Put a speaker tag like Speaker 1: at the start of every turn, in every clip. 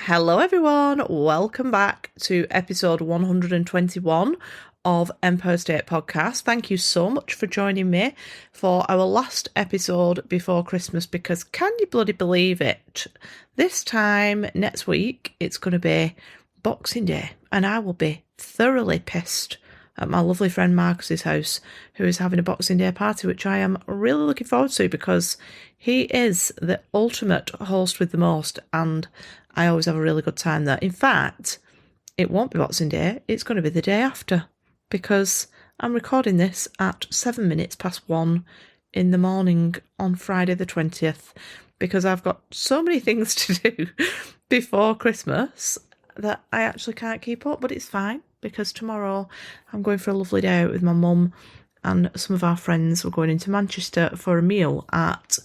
Speaker 1: Hello everyone, welcome back to episode 121 of Empire State Podcast. Thank you so much for joining me for our last episode before Christmas, because can you bloody believe it? This time next week it's going to be Boxing Day and I will be thoroughly pissed at my lovely friend Marcus's house, who is having a Boxing Day party, which I am really looking forward to because he is the ultimate host with the most and I always have a really good time there. In fact, it won't be Boxing Day, it's going to be the day after, because I'm recording this at 7 minutes past 1 in the morning on Friday the 20th, because I've got so many things to do before Christmas that I actually can't keep up, but it's fine, because tomorrow I'm going for a lovely day out with my mum and some of our friends. We're going into Manchester for a meal at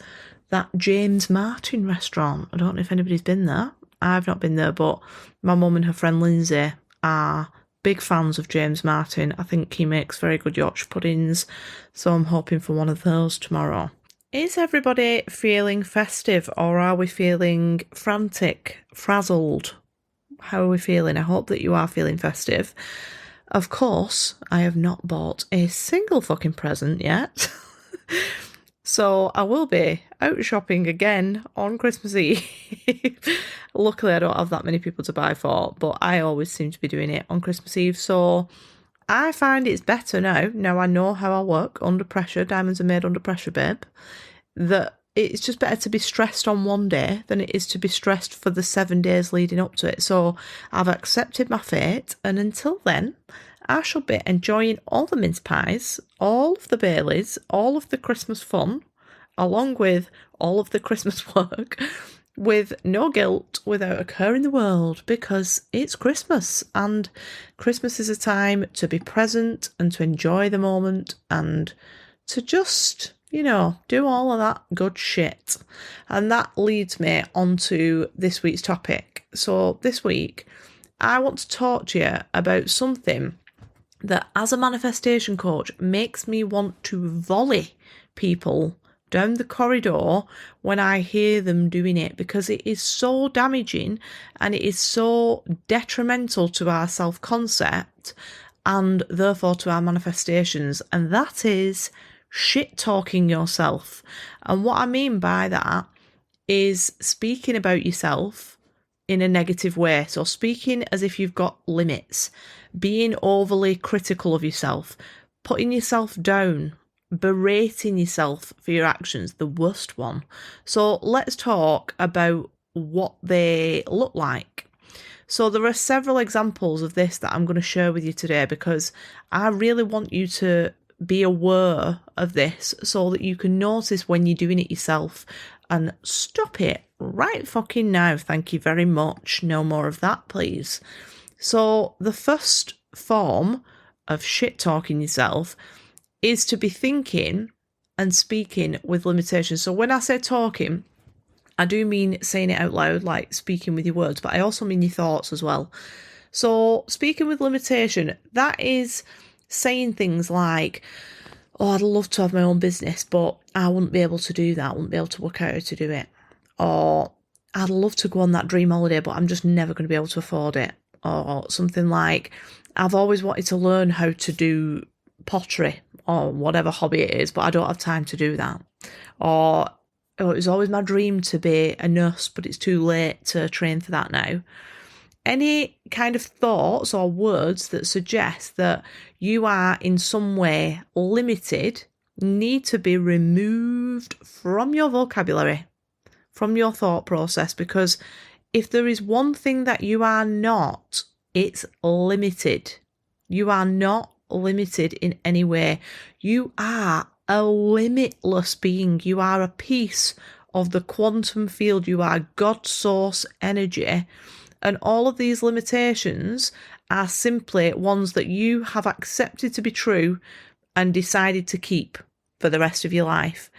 Speaker 1: that James Martin restaurant. I don't know if anybody's been there. I've not been there, but my mum and her friend Lindsay are big fans of James Martin. I think he makes very good Yorkshire puddings, so I'm hoping for one of those tomorrow. Is everybody feeling festive, or are we feeling frantic, frazzled? How are we feeling? I hope that you are feeling festive. Of course, I have not bought a single fucking present yet. So I will be out shopping again on Christmas Eve. Luckily, I don't have that many people to buy for, but I always seem to be doing it on Christmas Eve. So I find it's better now. Now I know how I work under pressure. Diamonds are made under pressure, babe. That it's just better to be stressed on one day than it is to be stressed for the 7 days leading up to it. So I've accepted my fate, and until then, I shall be enjoying all the mince pies, all of the Baileys, all of the Christmas fun, along with all of the Christmas work, with no guilt, without a care in the world, because it's Christmas, and Christmas is a time to be present and to enjoy the moment and to just, do all of that good shit. And that leads me on to this week's topic. So this week, I want to talk to you about something that, as a manifestation coach, makes me want to volley people down the corridor when I hear them doing it, because it is so damaging and it is so detrimental to our self-concept and therefore to our manifestations, and that is shit-talking yourself. And what I mean by that is speaking about yourself in a negative way. So speaking as if you've got limits, being overly critical of yourself, putting yourself down, berating yourself for your actions, the worst one. So let's talk about what they look like. So there are several examples of this that I'm going to share with you today, because I really want you to be aware of this so that you can notice when you're doing it yourself and stop it right fucking now. Thank you very much. No more of that, please. So the first form of shit talking yourself is to be thinking and speaking with limitations. So when I say talking, I do mean saying it out loud, like speaking with your words, but I also mean your thoughts as well. So speaking with limitation, that is saying things like, oh, I'd love to have my own business, but I wouldn't be able to do that. I wouldn't be able to work out how to do it. Or I'd love to go on that dream holiday, but I'm just never going to be able to afford it. Or something like, I've always wanted to learn how to do pottery or whatever hobby it is, but I don't have time to do that. Or, oh, it was always my dream to be a nurse, but it's too late to train for that now. Any kind of thoughts or words that suggest that you are in some way limited need to be removed from your vocabulary, from your thought process, because if there is one thing that you are not, it's limited. You are not limited in any way. You are a limitless being. You are a piece of the quantum field. You are God source energy. And all of these limitations are simply ones that you have accepted to be true and decided to keep for the rest of your life.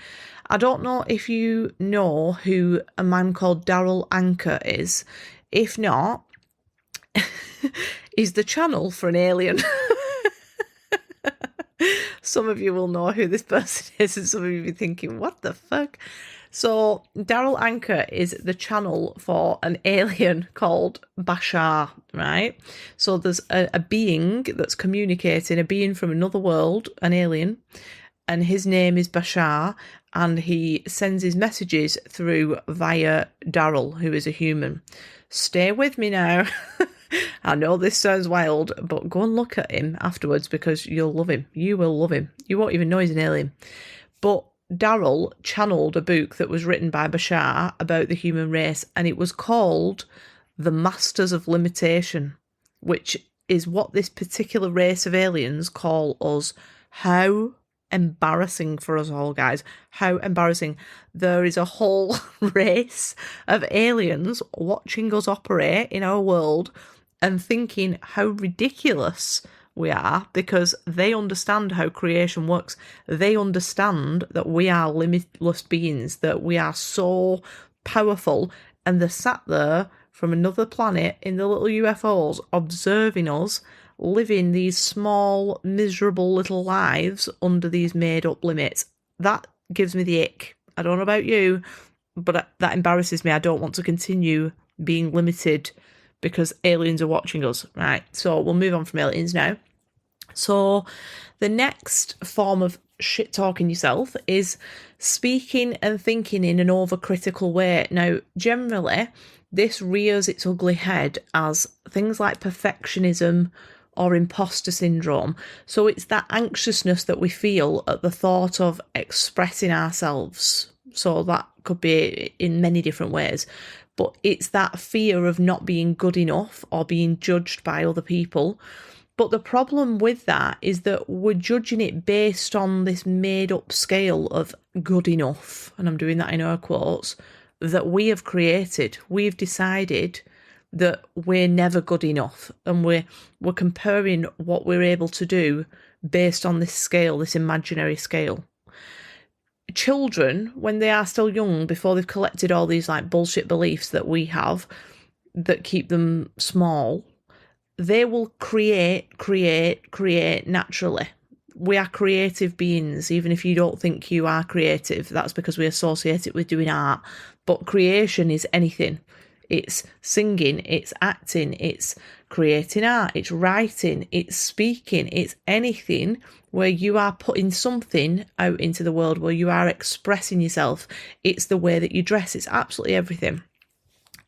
Speaker 1: I don't know if you know who a man called Daryl Anker is. If not, he's the channel for an alien. Some of you will know who this person is, and some of you will be thinking, what the fuck? So Daryl Anchor is the channel for an alien called Bashar, right? So there's a being that's communicating, a being from another world, an alien, and his name is Bashar, and he sends his messages through via Daryl, who is a human. Stay with me now. I know this sounds wild, but go and look at him afterwards because you'll love him. You will love him. You won't even know he's an alien. But Daryl channeled a book that was written by Bashar about the human race, and it was called The Masters of Limitation, which is what this particular race of aliens call us. How embarrassing for us all, guys. How embarrassing. There is a whole race of aliens watching us operate in our world and thinking how ridiculous we are because they understand how creation works. They understand that we are limitless beings, that we are so powerful, and they're sat there from another planet in the little UFOs observing us living these small, miserable little lives under these made-up limits. That gives me the ick. I don't know about you, but that embarrasses me. I don't want to continue being limited because aliens are watching us. Right, so we'll move on from aliens now. So the next form of shit-talking yourself is speaking and thinking in an overcritical way. Now, generally, this rears its ugly head as things like perfectionism or imposter syndrome. So it's that anxiousness that we feel at the thought of expressing ourselves. So that could be in many different ways. But it's that fear of not being good enough or being judged by other people. But the problem with that is that we're judging it based on this made-up scale of good enough, and I'm doing that in air quotes, that we have created. We've decided that we're never good enough, and we're comparing what we're able to do based on this scale, this imaginary scale. Children, when they are still young, before they've collected all these like bullshit beliefs that we have that keep them small, they will create naturally. We are creative beings, even if you don't think you are creative. That's because we associate it with doing art. But creation is anything. It's singing, it's acting, it's creating art, it's writing, it's speaking, it's anything where you are putting something out into the world, where you are expressing yourself. It's the way that you dress, it's absolutely everything.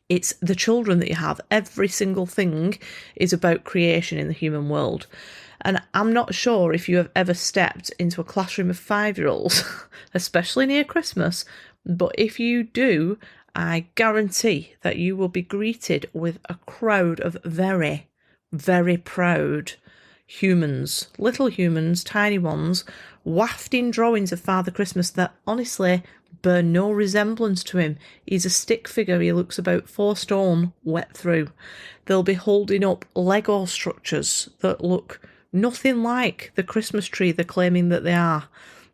Speaker 1: It's the children that you have. Every single thing is about creation in the human world. And I'm not sure if you have ever stepped into a classroom of 5-year-olds, especially near Christmas, but if you do, I guarantee that you will be greeted with a crowd of very, very proud humans, little humans, tiny ones, wafting drawings of Father Christmas that honestly bear no resemblance to him. He's a stick figure. He looks about 4 stone wet through. They'll be holding up Lego structures that look nothing like the Christmas tree they're claiming that they are.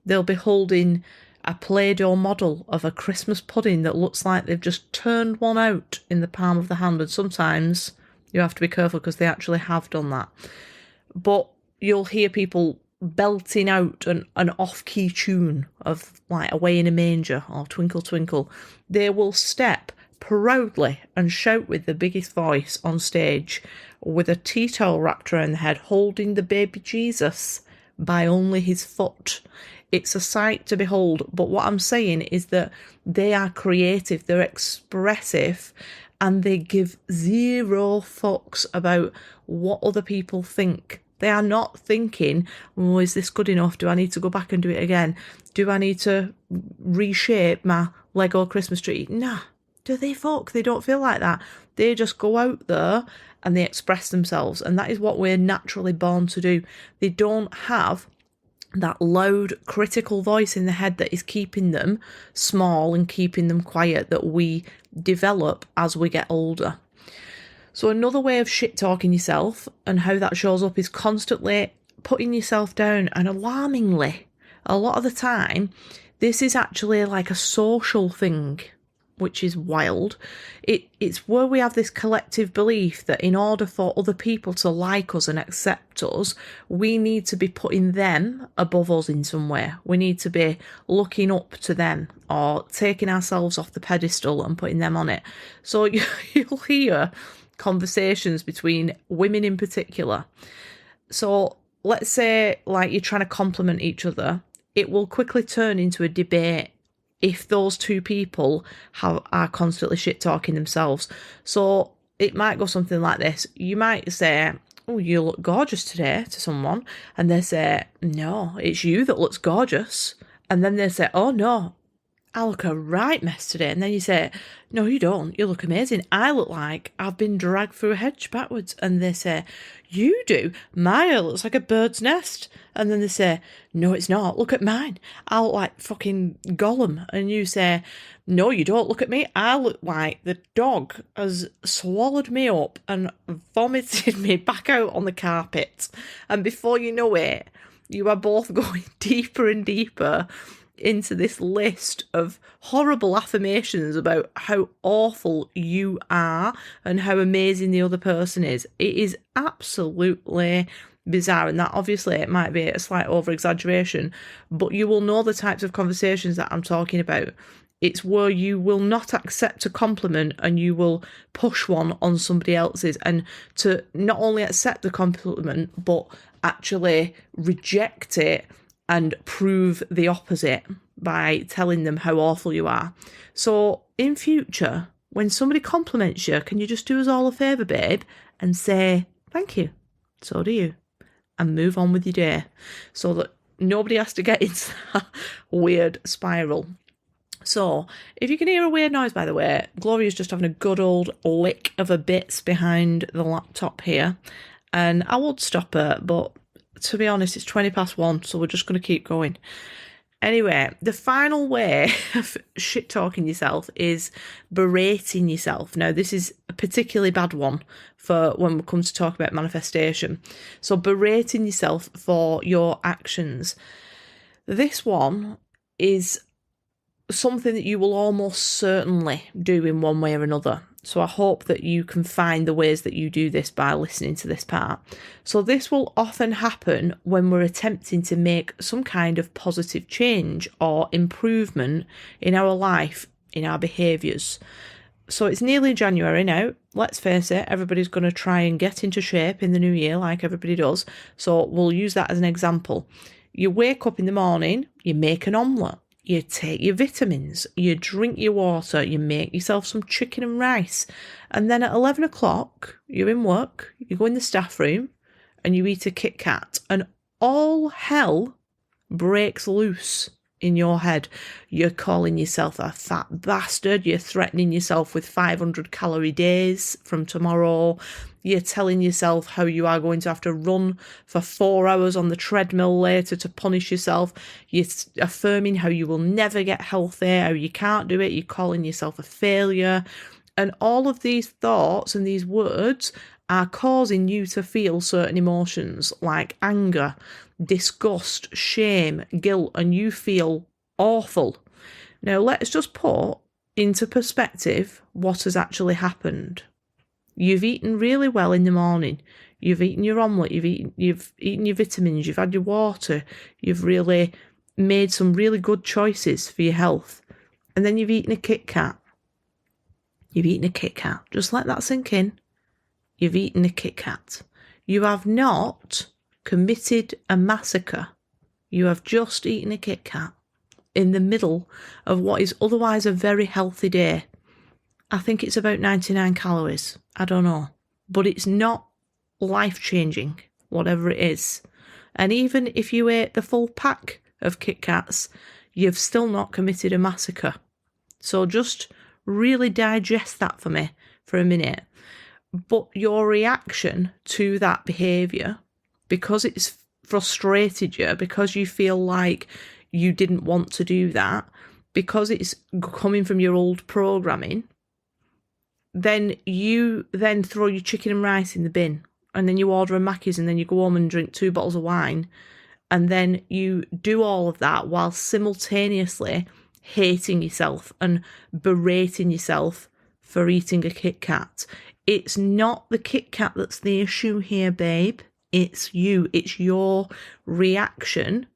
Speaker 1: They'll be holding a Play-Doh model of a Christmas pudding that looks like they've just turned one out in the palm of the hand. And sometimes you have to be careful because they actually have done that. But you'll hear people belting out an off-key tune of like Away in a Manger or Twinkle Twinkle. They will step proudly and shout with the biggest voice on stage with a tea towel wrapped around the head, holding the baby Jesus by only his foot. It's a sight to behold. But what I'm saying is that they are creative, they're expressive, and they give zero fucks about what other people think. They are not thinking, oh, is this good enough? Do I need to go back and do it again? Do I need to reshape my Lego Christmas tree? Nah. Do they fuck? They don't feel like that. They just go out there and they express themselves. And that is what we're naturally born to do. They don't have that loud, critical voice in the head that is keeping them small and keeping them quiet, that we develop as we get older. So another way of shit-talking yourself and how that shows up is constantly putting yourself down. And alarmingly, a lot of the time, this is actually like a social thing. which is wild. It's where we have this collective belief that in order for other people to like us and accept us, we need to be putting them above us in some way. We need to be looking up to them or taking ourselves off the pedestal and putting them on it. So you'll hear conversations between women in particular. So let's say like you're trying to compliment each other, it will quickly turn into a debate if those two people are constantly shit-talking themselves. So it might go something like this. You might say, oh, you look gorgeous today to someone. And they say, no, it's you that looks gorgeous. And then they say, oh, no, I look a right mess today. And then you say, no, you don't. You look amazing. I look like I've been dragged through a hedge backwards. And they say, you do. My hair looks like a bird's nest. And then they say, no, it's not. Look at mine. I look like fucking Gollum. And you say, no, you don't. Look at me. I look like the dog has swallowed me up and vomited me back out on the carpet. And before you know it, you are both going deeper and deeper into this list of horrible affirmations about how awful you are and how amazing the other person is. It is absolutely bizarre, and that obviously it might be a slight over-exaggeration, but you will know the types of conversations that I'm talking about. It's where you will not accept a compliment and you will push one on somebody else's, and to not only accept the compliment but actually reject it and prove the opposite by telling them how awful you are. So in future, when somebody compliments you, can you just do us all a favour, babe, and say, thank you, so do you, and move on with your day, so that nobody has to get into that weird spiral. So, if you can hear a weird noise, by the way, Gloria's just having a good old lick of her bits behind the laptop here, and I would stop her, but to be honest, it's 1:20, so we're just going to keep going. Anyway, the final way of shit-talking yourself is berating yourself. Now, this is a particularly bad one for when we come to talk about manifestation. So, berating yourself for your actions. This one is something that you will almost certainly do in one way or another. So I hope that you can find the ways that you do this by listening to this part. So this will often happen when we're attempting to make some kind of positive change or improvement in our life, in our behaviours. So it's nearly January now. Let's face it, everybody's going to try and get into shape in the new year like everybody does. So we'll use that as an example. You wake up in the morning, you make an omelette. You take your vitamins, you drink your water, you make yourself some chicken and rice. And then at 11 o'clock, you're in work, you go in the staff room and you eat a Kit Kat. And all hell breaks loose in your head. You're calling yourself a fat bastard. You're threatening yourself with 500-calorie days from tomorrow. You're telling yourself how you are going to have to run for 4 hours on the treadmill later to punish yourself. You're affirming how you will never get healthy, how you can't do it. You're calling yourself a failure. And all of these thoughts and these words are causing you to feel certain emotions like anger, disgust, shame, guilt, and you feel awful. Now, let's just put into perspective what has actually happened. You've eaten really well in the morning. You've eaten your omelette, you've eaten your vitamins, you've had your water, you've really made some really good choices for your health. And then you've eaten a Kit Kat. You've eaten a Kit Kat. Just let that sink in. You've eaten a Kit Kat. You have not committed a massacre. You have just eaten a Kit Kat in the middle of what is otherwise a very healthy day. I think it's about 99 calories. I don't know. But it's not life-changing, whatever it is. And even if you ate the full pack of Kit Kats, you've still not committed a massacre. So just really digest that for me for a minute. But your reaction to that behaviour, because it's frustrated you, because you feel like you didn't want to do that, because it's coming from your old programming, then you then throw your chicken and rice in the bin, and then you order a Mackey's, and then you go home and drink 2 bottles of wine, and then you do all of that while simultaneously hating yourself and berating yourself for eating a Kit Kat. It's not the Kit Kat that's the issue here, babe. It's you. It's your reaction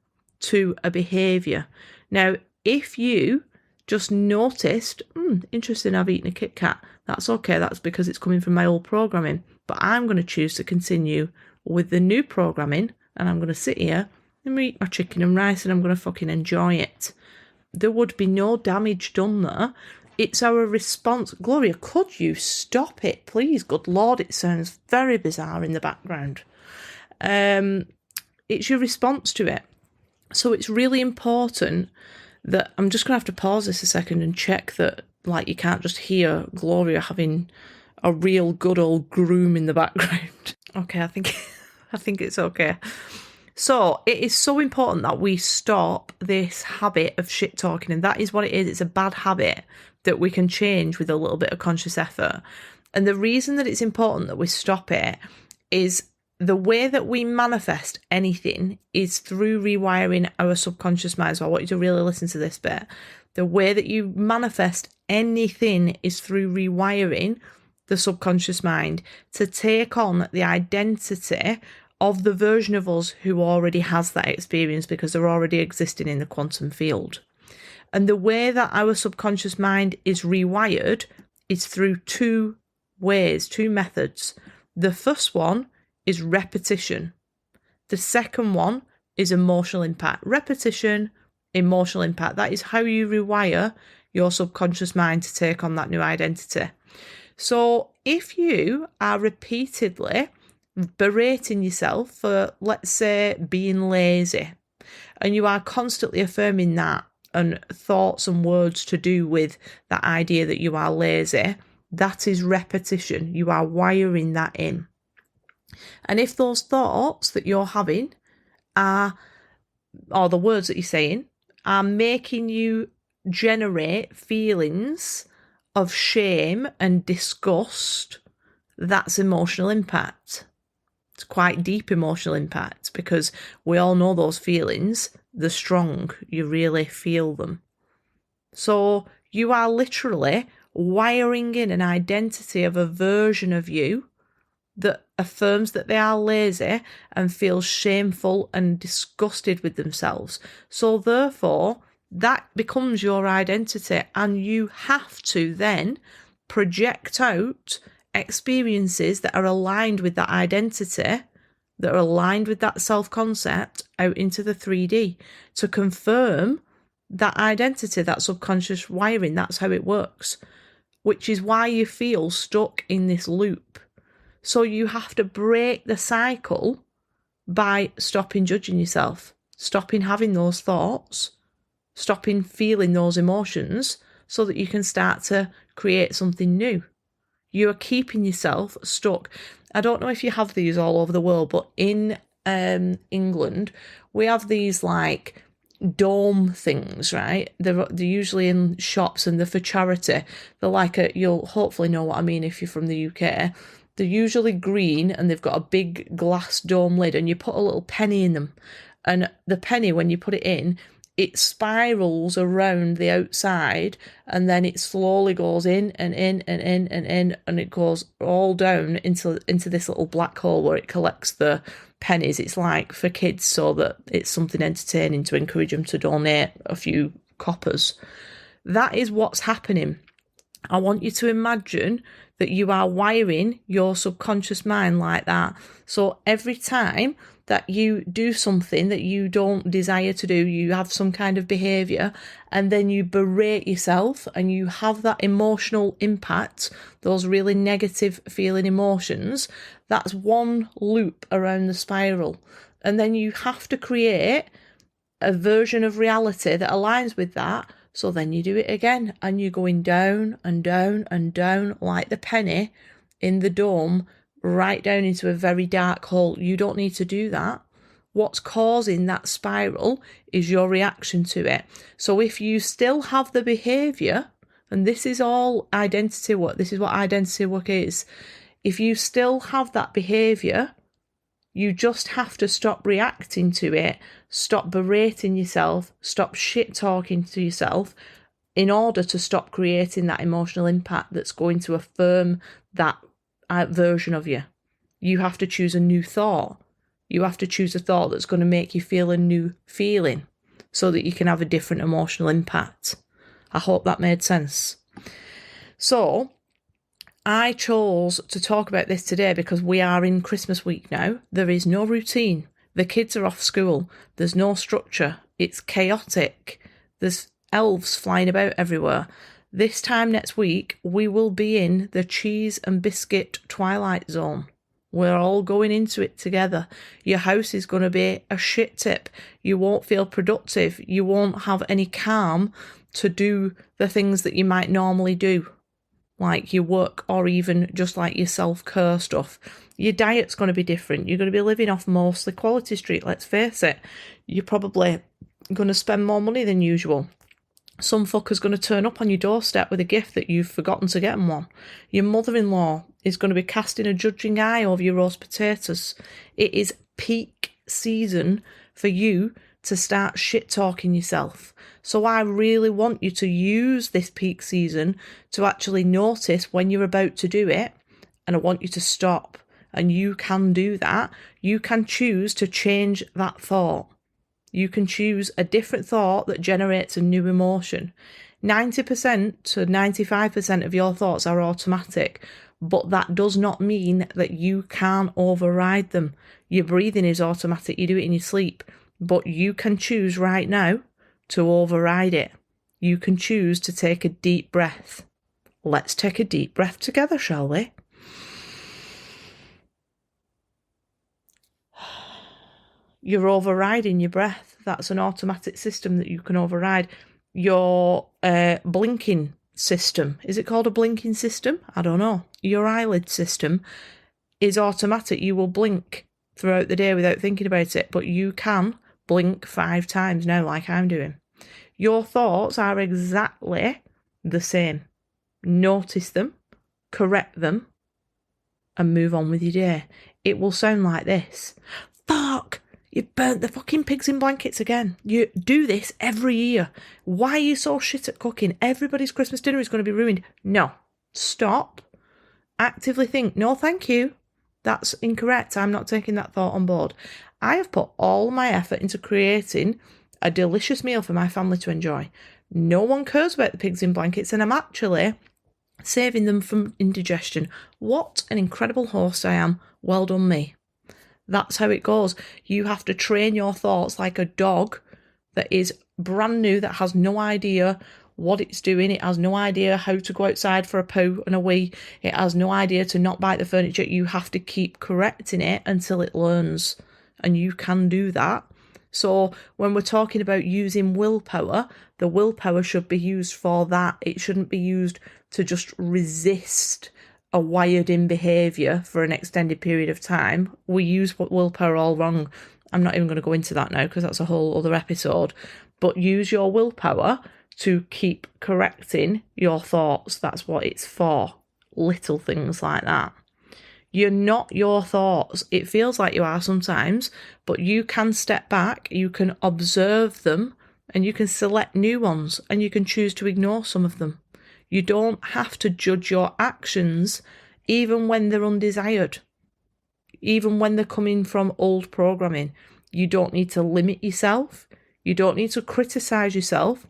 Speaker 1: to a behaviour. Now, if you just noticed, interesting, I've eaten a Kit Kat, that's okay. That's because it's coming from my old programming. But I'm going to choose to continue with the new programming, and I'm going to sit here and eat my chicken and rice, and I'm going to fucking enjoy it. There would be no damage done there. It's our response. Gloria, could you stop it, please? Good Lord, it sounds very bizarre in the background. It's your response to it. So it's really important that I'm just going to have to pause this a second and check that, like, you can't just hear Gloria having a real good old groom in the background. Okay, I think it's okay. So it is so important that we stop this habit of shit talking, and that is what it is. It's a bad habit that we can change with a little bit of conscious effort. And the reason that it's important that we stop it is the way that we manifest anything is through rewiring our subconscious mind. So I want you to really listen to this bit. The way that you manifest anything is through rewiring the subconscious mind to take on the identity of the version of us who already has that experience, because they're already existing in the quantum field. And the way that our subconscious mind is rewired is through two ways, two methods. The first one is repetition. The second one is emotional impact. Repetition, emotional impact. That is how you rewire your subconscious mind to take on that new identity. So if you are repeatedly berating yourself for, let's say, being lazy, and you are constantly affirming that and thoughts and words to do with that idea that you are lazy, that is repetition. You are wiring that in. And if those thoughts that you're having are, or the words that you're saying, are making you generate feelings of shame and disgust, that's emotional impact. It's quite deep emotional impact, because we all know those feelings, they're strong, you really feel them. So you are literally wiring in an identity of a version of you that affirms that they are lazy and feels shameful and disgusted with themselves. So therefore, that becomes your identity, and you have to then project out experiences that are aligned with that identity, that are aligned with that self-concept out into the 3D to confirm that identity, that subconscious wiring. That's how it works, which is why you feel stuck in this loop. So you have to break the cycle by stopping judging yourself, stopping having those thoughts, stopping feeling those emotions, so that you can start to create something new. You are keeping yourself stuck. I don't know if you have these all over the world, but in England, we have these like dome things, right? They're usually in shops, and they're for charity. They're like you'll hopefully know what I mean if you're from the UK. They're usually green, and they've got a big glass dome lid, and you put a little penny in them. And the penny, when you put it in, it spirals around the outside, and then it slowly goes in and in and in and in, and it goes all down into this little black hole where it collects the pennies. It's like for kids, so that it's something entertaining to encourage them to donate a few coppers. That is what's happening. I want you to imagine that you are wiring your subconscious mind like that. So every time that you do something that you don't desire to do, you have some kind of behaviour, and then you berate yourself and you have that emotional impact, those really negative feeling emotions, that's one loop around the spiral. And then you have to create a version of reality that aligns with that. So then you do it again, and you're going down and down and down like the penny in the dome, right down into a very dark hole. You don't need to do that. What's causing that spiral is your reaction to it. So if you still have the behaviour, and this is all identity work, this is what identity work is. If you still have that behaviour, you just have to stop reacting to it, stop berating yourself, stop shit talking to yourself, in order to stop creating that emotional impact that's going to affirm that version of you, you have to choose a new thought. You have to choose a thought that's going to make you feel a new feeling so that you can have a different emotional impact. I hope that made sense. So I chose to talk about this today because we are in Christmas week now. There is no routine. The kids are off school. There's no structure. It's chaotic. There's elves flying about everywhere. This time next week, we will be in the cheese and biscuit Twilight zone. We're all going into it together. Your house is going to be a shit tip. You won't feel productive. You won't have any calm to do the things that you might normally do, like your work or even just like your self-care stuff. Your diet's going to be different. You're going to be living off mostly Quality Street, let's face it. You're probably going to spend more money than usual. Some fucker's going to turn up on your doorstep with a gift that you've forgotten to get them one. Your mother-in-law is going to be casting a judging eye over your roast potatoes. It is peak season for you to start shit-talking yourself. So I really want you to use this peak season to actually notice when you're about to do it, and I want you to stop. And you can do that. You can choose to change that thought. You can choose a different thought that generates a new emotion. 90% to 95% of your thoughts are automatic, but that does not mean that you can override them. Your breathing is automatic. You do it in your sleep, but you can choose right now to override it. You can choose to take a deep breath. Let's take a deep breath together, shall we? You're overriding your breath. That's an automatic system that you can override. Your blinking system, is it called a blinking system? I don't know. Your eyelid system is automatic. You will blink throughout the day without thinking about it, but you can blink 5 times now like I'm doing. Your thoughts are exactly the same. Notice them, correct them, and move on with your day. It will sound like this. Fuck! You burnt the fucking pigs in blankets again. You do this every year. Why are you so shit at cooking? Everybody's Christmas dinner is going to be ruined. No. Stop. Actively think, no thank you. That's incorrect. I'm not taking that thought on board. I have put all my effort into creating a delicious meal for my family to enjoy. No one cares about the pigs in blankets, and I'm actually saving them from indigestion. What an incredible host I am. Well done me. That's how it goes. You have to train your thoughts like a dog that is brand new, that has no idea what it's doing. It has no idea how to go outside for a poo and a wee. It has no idea to not bite the furniture. You have to keep correcting it until it learns. And you can do that. So when we're talking about using willpower, the willpower should be used for that. It shouldn't be used to just resist a wired-in behaviour for an extended period of time. We use willpower all wrong. I'm not even going to go into that now because that's a whole other episode. But use your willpower to keep correcting your thoughts. That's what it's for. Little things like that. You're not your thoughts. It feels like you are sometimes, but you can step back, you can observe them, and you can select new ones, and you can choose to ignore some of them. You don't have to judge your actions even when they're undesired, even when they're coming from old programming. You don't need to limit yourself. You don't need to criticise yourself.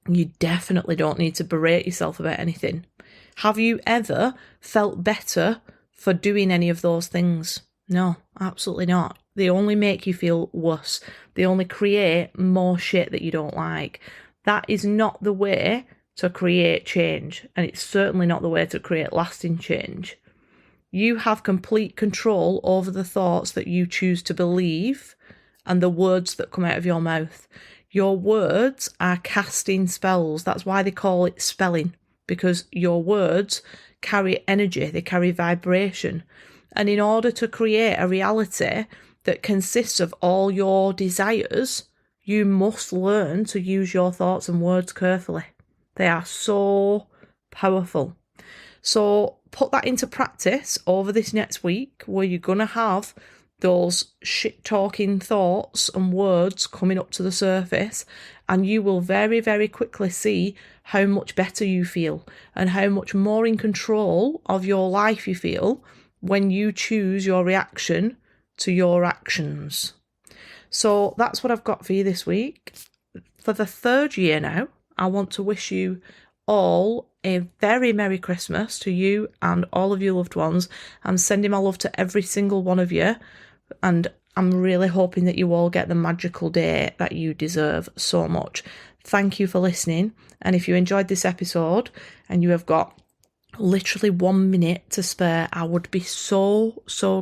Speaker 1: You definitely don't need to berate yourself about anything. Have you ever felt better for doing any of those things? No, absolutely not. They only make you feel worse. They only create more shit that you don't like. That is not the way to create change, and it's certainly not the way to create lasting change. You have complete control over the thoughts that you choose to believe and the words that come out of your mouth. Your words are casting spells. That's why they call it spelling, because your words carry energy, they carry vibration. And in order to create a reality that consists of all your desires, you must learn to use your thoughts and words carefully. They are so powerful. So put that into practice over this next week, where you're going to have those shit-talking thoughts and words coming up to the surface, and you will very, very quickly see how much better you feel and how much more in control of your life you feel when you choose your reaction to your actions. So that's what I've got for you this week. For the third year now, I want to wish you all a very Merry Christmas, to you and all of your loved ones. I'm sending my love to every single one of you, and I'm really hoping that you all get the magical day that you deserve so much. Thank you for listening, and if you enjoyed this episode and you have got literally 1 minute to spare, I would be so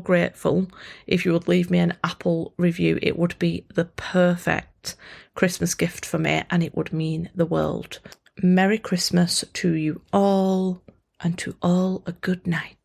Speaker 1: grateful if you would leave me an Apple review. It would be the perfect Christmas gift for me, and it would mean the world. Merry Christmas to you all, and to all a good night.